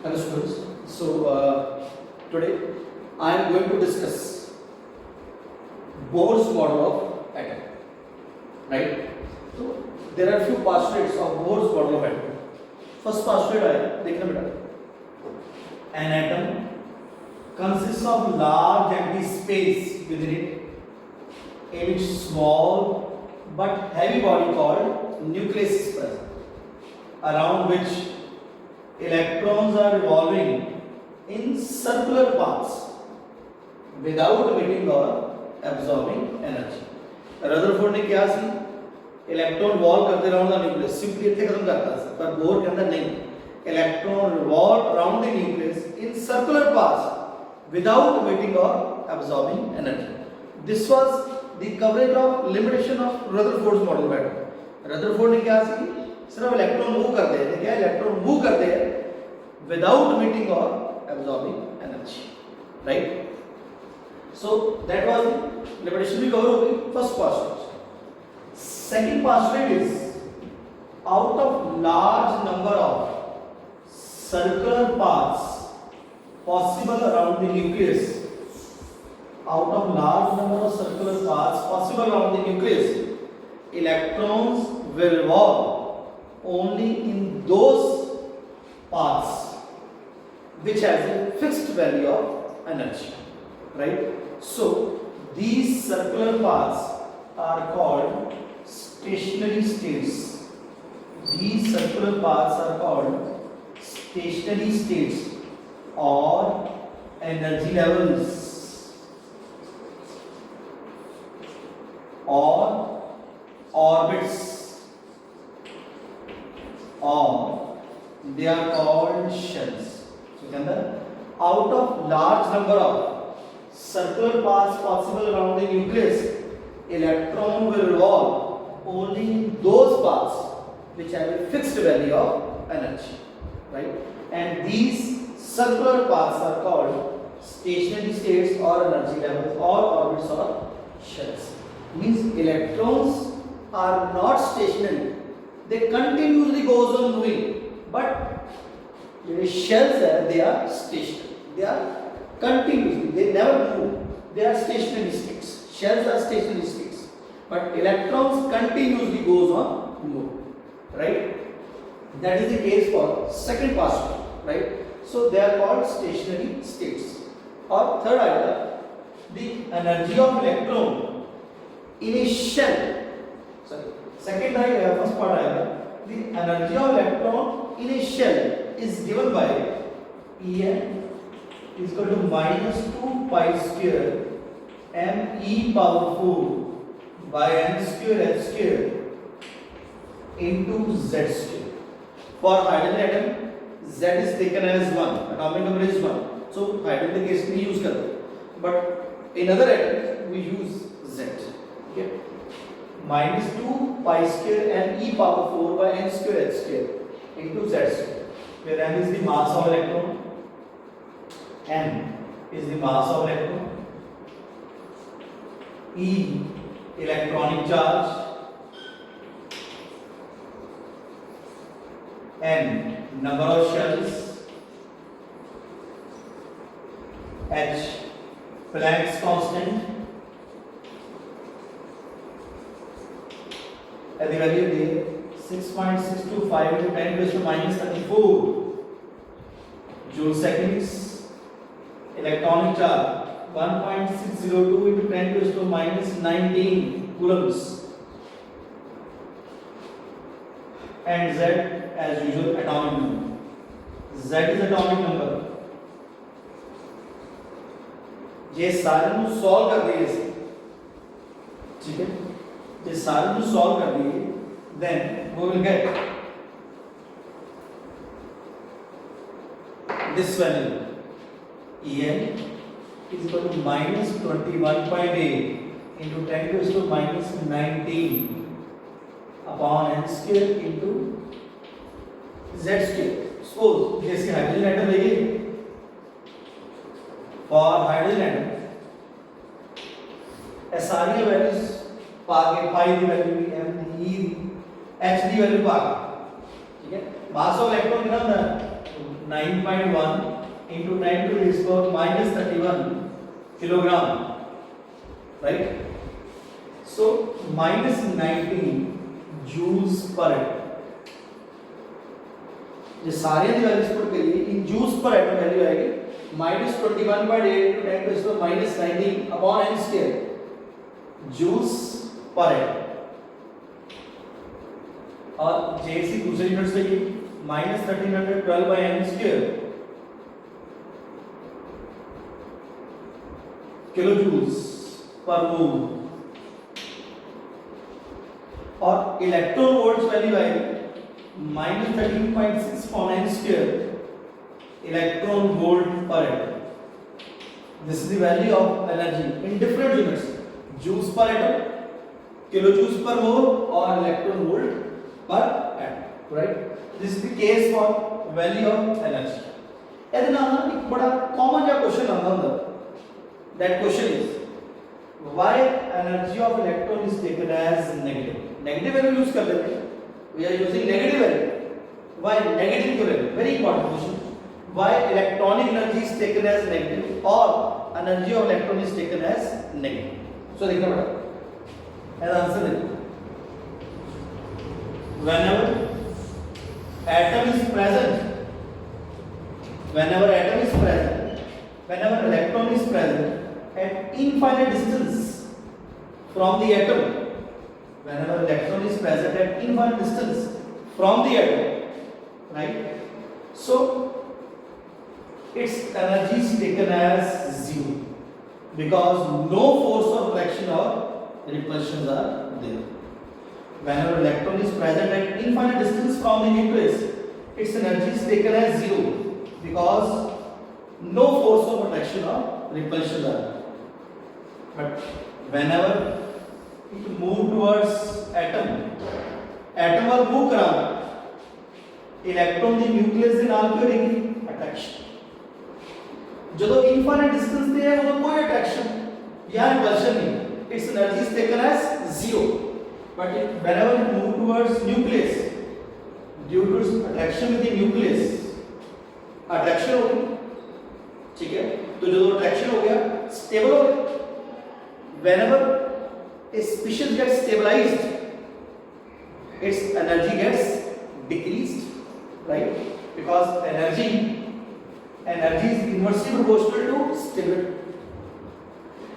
Hello students. Today I am going to discuss Bohr's model of atom. Right? So there are few postulates of Bohr's model of atom. First postulate आया, देखना बेटा. An atom consists of large empty space within it, in its small but heavy body called nucleus is present, around which electrons are revolving in circular paths without emitting or absorbing energy. Rutherford ने क्या सी electron valve करते around the nucleus, simply इतने खत्म करता है, पर bore के अंदर नहीं. Electron revolve around the nucleus in circular paths without emitting or absorbing energy. This was the coverage of limitation of Rutherford's model of atom. Rutherford ने क्या सी सिर्फ इलेक्ट्रॉन मूव करते हैं, क्या इलेक्ट्रॉन मूव करते हैं without emitting or absorbing energy, right? So that was the limitation we cover over first postulate. Second postulate is out of large number of circular paths possible around the nucleus. Out of large number of circular paths possible around the nucleus, electrons will revolve only in those paths which has a fixed value of energy, right? So these circular paths are called stationary states. These circular paths are called stationary states or energy levels or orbits, or they are called shells. So out of large number of circular paths possible around the nucleus, electron will revolve only in those paths which have a fixed value of energy, right? And these circular paths are called stationary states or energy levels or orbits or shells. Means electrons are not stationary, they continuously goes on moving, but shells they are stationary, they are continuously, they never move, they are stationary states. Shells are stationary states, but electrons continuously goes on move, right? That is the case for second postulate, right? So they are called stationary states. Or third item, the energy of electron in a shell. Second item, first part item, the energy of electron in a shell is given by En is equal to minus 2 pi square m e power 4 by n square h square into z square. For hydrogen atom, z is taken as 1, atomic number is 1. So hydrogen case we use karte, but in other atoms we use z. Okay, minus 2 pi square m e power 4 by n square h square into z square, where m is the mass of electron, m is the mass of electron, e electronic charge, n number of shells, h Planck's constant, at the value there 6.625 into 10 raised to minus 34 joule seconds. Electronic charge 1.602 into 10 raised to minus 19 coulombs. And z as usual atomic number. Z is atomic number. ये सारे को solve कर दिए इसे, ठीक है, ये सारे को सॉल्व कर दिए, then we will get this value En is equal to minus 21.8 into 10 raised to minus 19 upon n square into z square. Suppose जैसे हाइड्रोजन एटम लेंगे, for hydrogen atom सारी वैल्यूज पा के, पाई की वैल्यू भी, m दी, e दी, h दी value पा के, ठीक है. मास ऑफ इलेक्ट्रॉन कितना होता है? 9.1 into 10 to the power minus 31 kilogram, right? So minus 19 joules per atom. ये सारे की वैल्यूज पुट करिए, in joules per atom value आएगी -21/8 to 10 to the power minus 19 upon n square joules per atom. और जैसी दूसरी यूनिट से की -1312/n square kilo joules per मोल। और इलेक्ट्रॉन वोल्ट्स वैल्यू आएगी -13.6 upon n square electron volt per atom. This is the value of energy in different units: joules per atom, kilojoules per mole, or electron volt per atom. Right? This is the case for value of energy. ਇਹਦੇ ਨਾਲ ਨਾ ਇੱਕ ਬੜਾ common ਜਿਹਾ question ਆਉਂਦਾ ਹੁੰਦਾ। That question is why energy of electron is taken as negative. Negative value use कर लेते हैं। We are using negative value. Why negative value? Very important question. Why electronic energy is taken as negative or energy of electron is taken as negative? So देखना बेटा, as answer देखो। Whenever atom is present, whenever electron is present at infinite distance from the atom, whenever electron is present at infinite distance from the atom, right? So its energy is taken as zero because no force of attraction or repulsions are there. Whenever electron is present at infinite distance from the nucleus, its energy is taken as zero because no force of attraction or repulsions are there. But whenever it move towards atom और move कराना, electron the nucleus दे नाल की होगी attraction. ਜਦੋਂ infinite distance ते है उਦੋਂ कोई attraction या रिपल्शन नहीं, its energy is taken as zero. But whenever it move towards nucleus due to attraction with the nucleus attraction हो गई, ठीक है? तो जो अट्रैक्शन हो गया स्टेबल हो गया। Whenever a species gets stabilized, its energy gets decreased, right? Because energy is inversely proportional to stability.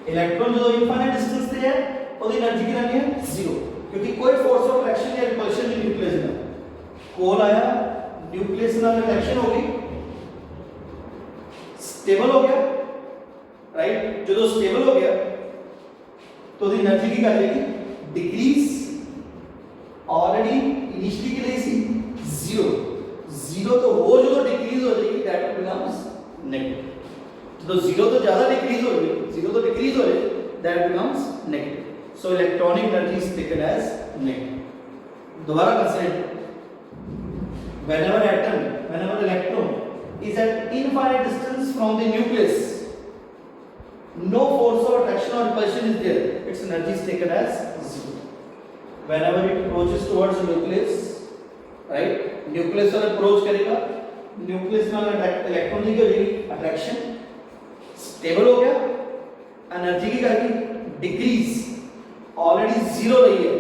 Electron जो इनफाइनाइट डिस्टेंस पे है उसकी एनर्जी कितनी है? जीरो, क्योंकि कोई फोर्स ऑफ अट्रैक्शन या रिपल्शन नहीं न्यूक्लियस में। कोल आया, न्यूक्लियस में अट्रैक्शन हो गई, स्टेबल हो गया, राइट? जो स्टेबल हो गया तो दी एनर्जी की कर जाएगी डिक्रीज। ऑलरेडी इनिशियली के लिए सी जीरो, जीरो तो वो जो डिक्रीज हो जाएगी दैट बिकम्स नेगेटिव। तो जीरो तो ज्यादा डिक्रीज हो रही है, जीरो तो डिक्रीज हो रही है, that becomes negative. So electronic energy is taken as negative. दोबारा consider, whenever electron is at infinite distance from the nucleus, no force of attraction or repulsion is there, its energy is taken as zero. Whenever it approaches towards the nucleus, right? Nucleus पर approach करेगा, nucleus में electron की होगी attraction, stable हो गया, energy की करेगी decrease. Already zero रही है,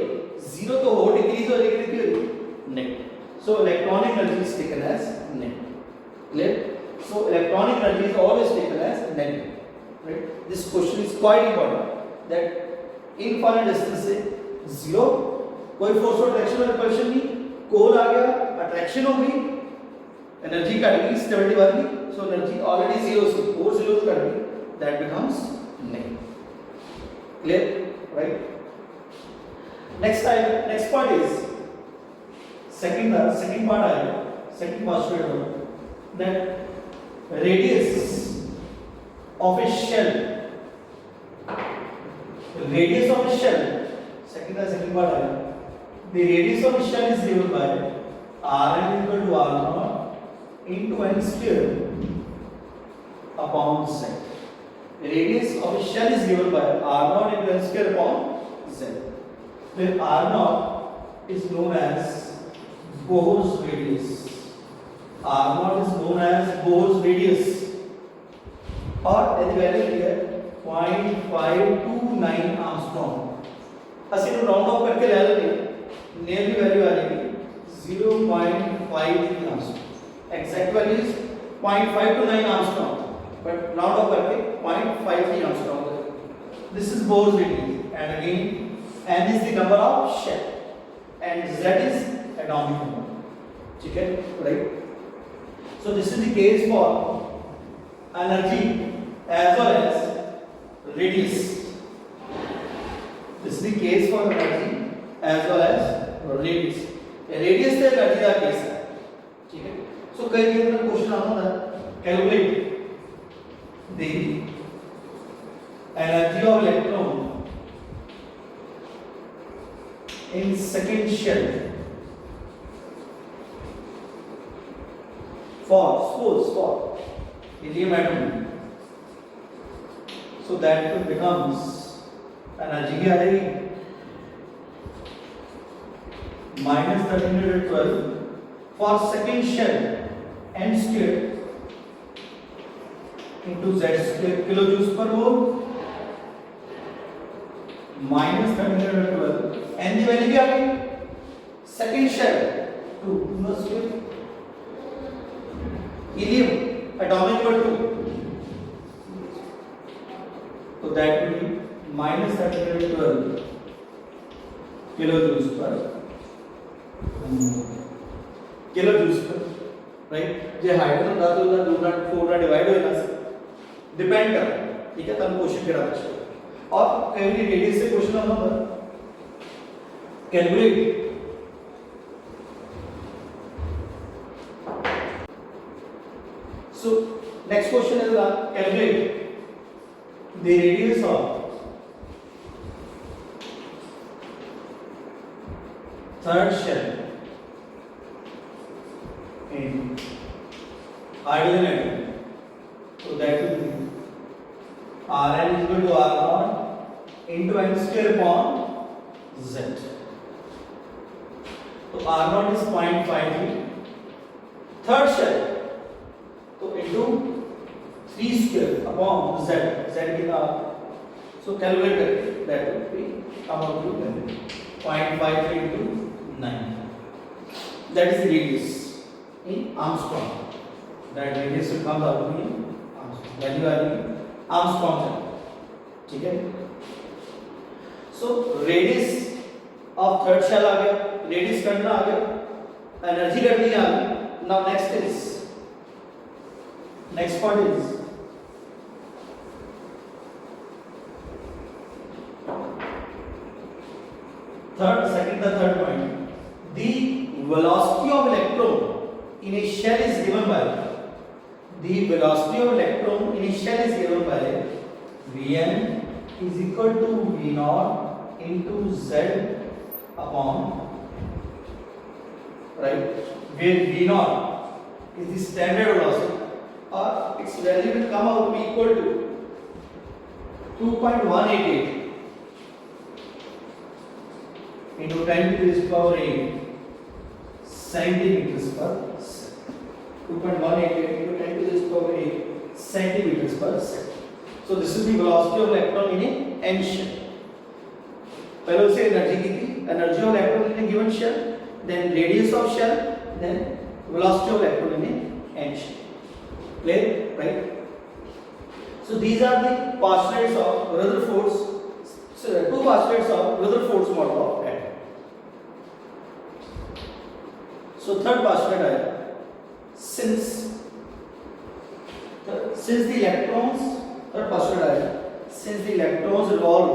जीरो तो हो डिक्रीज हो जाएगी, कितनी होगी? Negative. So electronic energy is taken as negative. Clear? So electronic energy is always taken as negative. Right? This question is quite important that infinite distance से zero, कोई फोर्स ऑफ अट्रैक्शन और repulsion नहीं, कोल आ गया, attraction हो गई, energy cut गई, stability बढ़ गई, सो एनर्जी ऑलरेडी जीरो से फोर जीरो कट गई, that becomes negative. Clear? Right? Next point is second part आएगा, सेकंड पोस्टुलेट होगा that radius of a shell, second part आएगा, the radius of a shell is given by r equal to r naught into n square upon z. The radius of a shell is given by r naught into n square upon z, where r naught is known as Bohr's radius, R0 is known as Bohr's radius, और यदि value है 0.529 Armstrong, ਅਸੀਂ ਨੂੰ round of ਕਰਕੇ ਲੈ ਲੈਂਦੇ nearly ਵੈल्यू आ जाएगी 0.53 Armstrong, exact value is 0.529 Armstrong, but round of करके 0.53 Armstrong. This is Bohr's radius, and again n is the number of shell and z is atomic number. ठीक है, right. So this is the case for energy as well as radius. This is the case for energy as well as radius. Radius से energy का case है, ठीक है. So कई बार question आता है calculate the energy of electron in second shell for suppose for helium atom. So that becomes energy क्या आएगी -1312 for second shell n square into z square kilojoules per mole, -1312 n की value क्या आ गई second shell 2 square helium atomic number 2, so that will be -1312 kilojoules per right. J hydrogen धातु दा 2 not 4 ना divide होए ना डिपेंड कर, ठीक है. तब क्वेश्चन केड़ा पूछे और कई रेडियस से क्वेश्चन आता है calculate So next question is calculate the radius of third shell in hydrogen atom. So that will be Rn is equal to R0 into n square upon z. So R0 is 0.53. Third shell, तो into 3 square upon z कितना, so calculate that will be come out to 0.53 into 9. That is the radius in Armstrong. That radius will come out to be Armstrong. Value आ जाएगी Armstrong है, ठीक है. So radius of third shell आ गया, radius करना आ गया, energy करनी आ गई. Now next part is third point. The velocity of electron in a shell is given by Vn is equal to V0 into Z upon, right, where V0 is the standard velocity, or its value will come out to be equal to 2.188 into 10 to the power 8 centimeters per second. 2.188 into 10 to the power 8 centimeters per second. So this is the velocity of electron in a n shell. पहले उसे energy की थी, energy of electron in a given shell, then radius of shell, then velocity of electron in a n shell. Clear, right? So these are the postulates of Rutherford's, two postulates of Rutherford's model of atom. So third postulate है, since the electrons, third postulate है, since the electrons revolve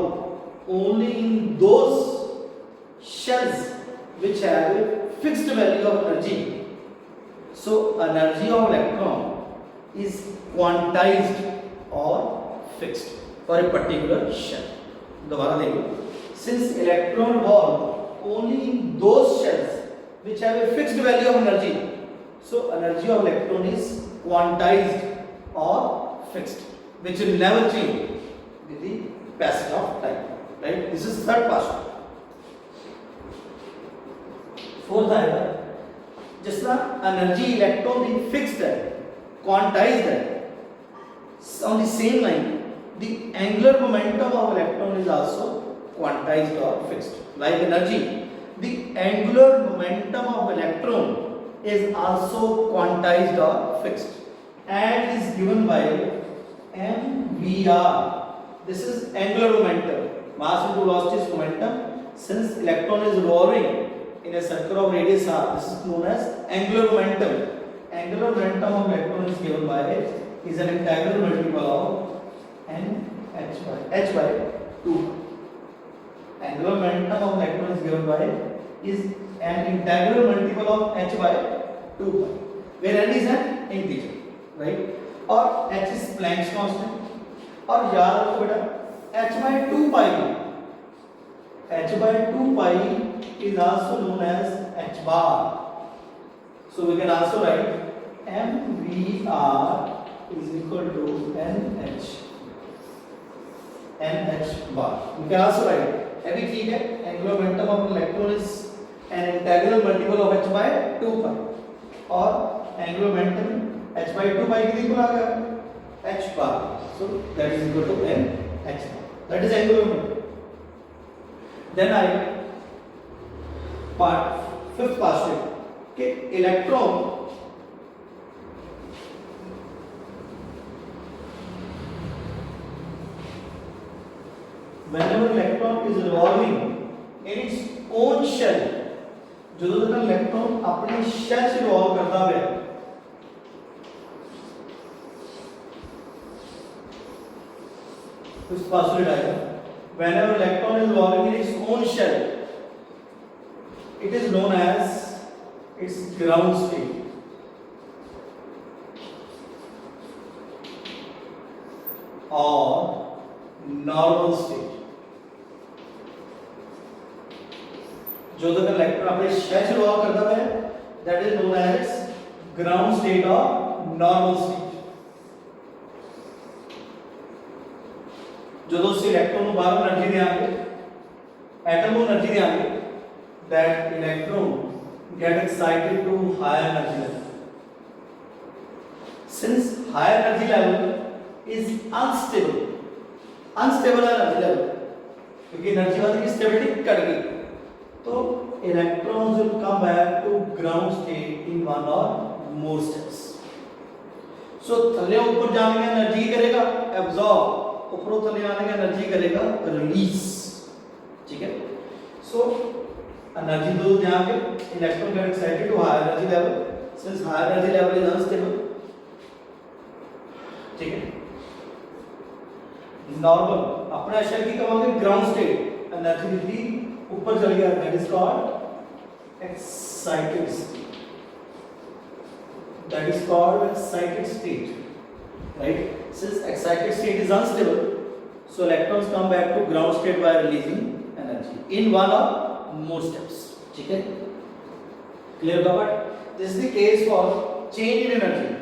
only in those shells which have a fixed value of energy, so energy of electron is quantized or fixed for a particular shell. दोबारा देखो, since electron revolve only in those shells which have a fixed value of energy, so energy of electron is quantized or fixed, which will never change with the passage of time. Right? This is third postulate. Fourth है, जिस तरह energy electron दी fixed है, quantized है, on the same line the angular momentum of electron is also quantized or fixed. Like energy, the angular momentum of electron is also quantized or fixed and is given by mvr. This is angular momentum, mass into velocity is momentum. Since electron is revolving in a circle of radius r, this is known as angular momentum. Angular momentum of electron is given by is an integral multiple of n h by 2. Angular momentum of electron is given by is an integral multiple of h by 2 pi, where n is an integer, right? और h is Planck's constant. और याद रखो बेटा h by 2 pi, h by 2 pi is also known as h bar. So we can also write mvr is equal to nh bar. We can also write अभी ठीक है, angular momentum of electron is an integral multiple of h by 2 pi और angular momentum h by 2 pi कितनी गुना आ गया h bar. So that is equal to n h bar. That is angular momentum. Then I fifth postulate कि electron whenever electron is revolving in its own shell, जो तक electron अपने shell से revolve करता है, इस postulate आएगा whenever electron is revolving in its own shell, it is known as its ground state. Or normal state. जो तक इलेक्ट्रॉन अपने शेल से रिवॉल्व करता है, that is known as ground state or normal state. जो दोस्त electron को बाहर एनर्जी देंगे, एटम को एनर्जी देंगे, that electron get excited to higher energy level. Since higher energy level is unstable energy level, क्योंकि एनर्जी वाली की स्टेबिलिटी कट गई, तो electrons will come back to ground state in one or more steps. So थल्ले ऊपर जाने का energy करेगा absorb, ऊपर थल्ले आने का एनर्जी करेगा release, ठीक है? So energy दो यहाँ पे electron get excited to higher energy level, since higher energy level is unstable, ठीक है? Normal अपना शेल की कमांगे ground state, एनर्जी दी ऊपर चली गया, that is called excited state. That is called excited state, right? Since excited state is unstable, so electrons come back to ground state by releasing energy in one or more steps. ठीक है? Clear covered? This is the case for change in energy.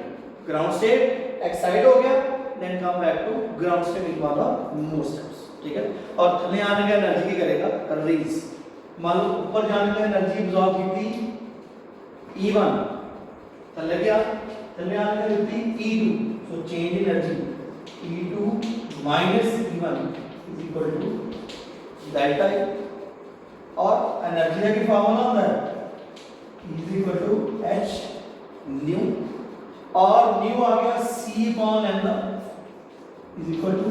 Ground state excite हो गया, then come back to ground state in one or more steps. ठीक है? और थल्ले आने का एनर्जी की करेगा रिलीज. मान लो ऊपर जाने का एनर्जी एब्जॉर्ब की थी E1, थल्ले क्या? थल्ले आने का कितनी E2. So change in energy E2 minus E1 is equal to delta E. और एनर्जी का क्या फॉर्मूला होता है? E is equal to H nu और nu आ गया C upon lambda is equal to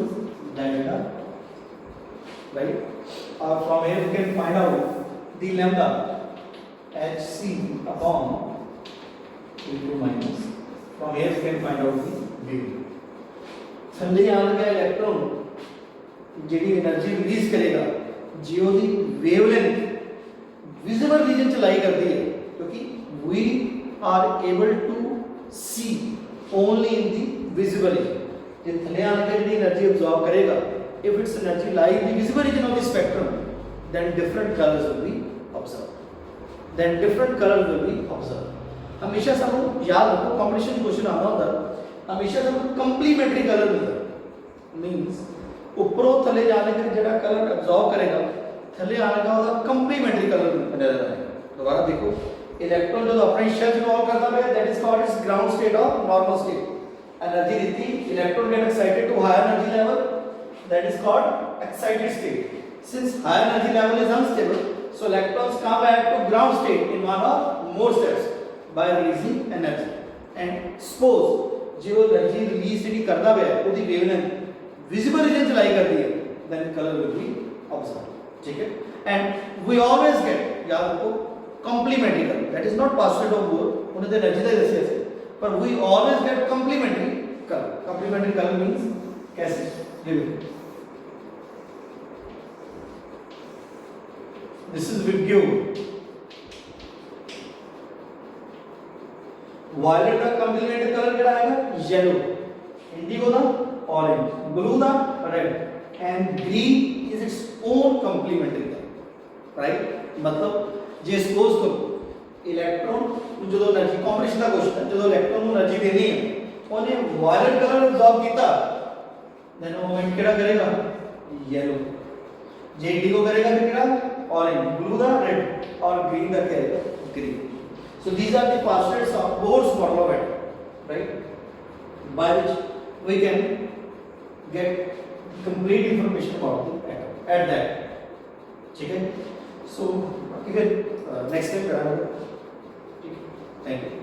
delta, right? Or from here we can find out the lambda Hc upon E2 minus. From here we can find out the wave. थल्ले आने का electron JD energy release करेगा, जियो the wavelength visible region च लाई करती है, क्योंकि we are able to see only in the visible region. जे थल्ले आने का जेडी एनर्जी एब्जॉर्ब करेगा, if its energy lie in the visible region of the spectrum, then different colors will be observed. Then different colors will be observed. हमेशा सानू याद रखो, competition question आना होता है, हमेशा सानू कंप्लीमेंट्री कलर मिलता है. मींस ऊपरों थले जाने का जेड़ा कलर एब्जॉर्ब करेगा, थले आने का उसका कंप्लीमेंट्री कलर नजर आएगा. दोबारा देखो, इलेक्ट्रॉन जो अपने शेल इन्वॉल्व करता है that is called is ground state और नॉर्मल स्टेट एनर्जी देती electron get excited to higher energy level that is called excited state since higher energy level is unstable so electrons come back to ground state in one or more steps by releasing energy and suppose जो energy release ਜਿਹੜੀ ਕਰਦਾ ਪਿਆ ਉਹਦੀ wavelength visible region चलाई करती है then color will be observed ठीक है and we always get याद रखो complementary color that is not postulate of Bohr उन्हें तो एनर्जी का जैसे ऐसे पर we always get complementary color means कैसे ये देखो this is Vibgyor violet का complementary color क्या आएगा yellow indigo का orange blue का red and green is its own complementary color right मतलब जे सपोज करो इलेक्ट्रॉन जो एनर्जी कॉम्बिनेशन का क्वेश्चन है जो इलेक्ट्रॉन को एनर्जी देनी है उन्हें वायलेट कलर एब्जॉर्ब किया देन वो मोमेंट केड़ा करेगा येलो जे इंडिगो करेगा तो केड़ा ऑरेंज ब्लू दा रेड और ग्रीन दा क्या है green so these are the postulates of Bohr's model of atom right by which we can get complete information about the atom at that ठीक है सो ठीक है नेक्स्ट टाइम कराएंगे ठीक थैंक यू